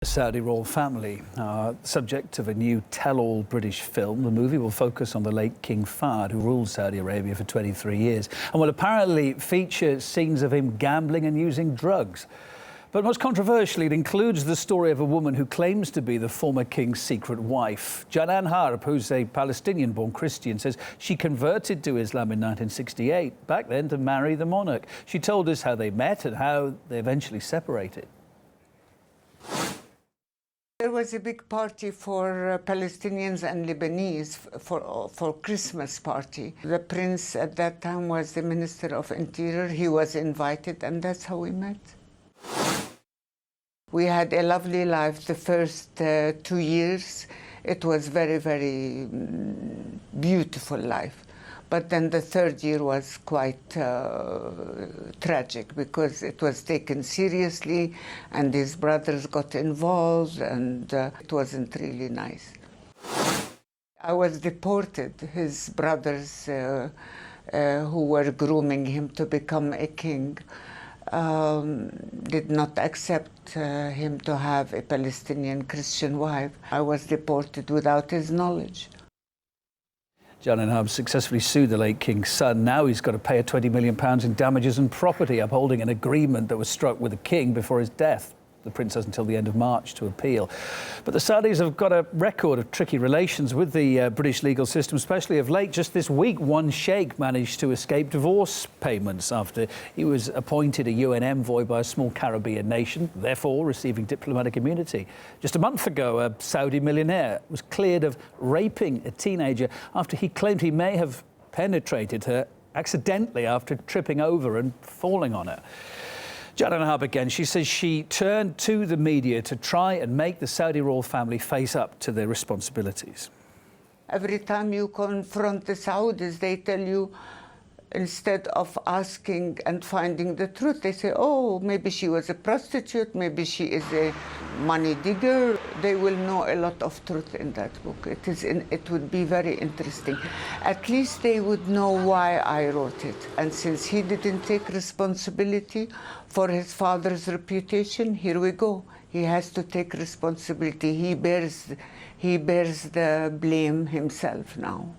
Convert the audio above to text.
Saudi royal family are subject of a new tell-all British film. The movie will focus on the late King Fahd, who ruled Saudi Arabia for 23 years, and will apparently feature scenes of him gambling and using drugs. But most controversially, it includes the story of a woman who claims to be the former king's secret wife. Jnan, who's a Palestinian-born Christian, says she converted to Islam in 1968, back then to marry the monarch. She told us how they met and how they eventually separated. There was a big party for Palestinians and Lebanese for Christmas party. The prince at that time was the Minister of Interior. He was invited, and that's how we met. We had a lovely life the first 2 years. It was very, very beautiful life. But then the third year was quite tragic because it was taken seriously and his brothers got involved, and it wasn't really nice. I was deported. His brothers who were grooming him to become a king did not accept him to have a Palestinian Christian wife. I was deported without his knowledge. Jnan successfully sued the late king's son. Now he's got to pay £20 million in damages and property, upholding an agreement that was struck with the king before his death. The prince has until the end of March to appeal. But the Saudis have got a record of tricky relations with the British legal system, especially of late. Just this week, one sheikh managed to escape divorce payments after he was appointed a UN envoy by a small Caribbean nation, therefore receiving diplomatic immunity. Just a month ago, a Saudi millionaire was cleared of raping a teenager after he claimed he may have penetrated her accidentally after tripping over and falling on her. Jnan again, she says she turned to the media to try and make the Saudi royal family face up to their responsibilities. Every time you confront the Saudis, they tell you, instead of asking and finding the truth, they say, oh, maybe she was a prostitute, maybe she is a money digger. They will know a lot of truth in that book. It would be very interesting. At least they would know why I wrote it. And since he didn't take responsibility for his father's reputation, here we go. He has to take responsibility. He bears the blame himself now.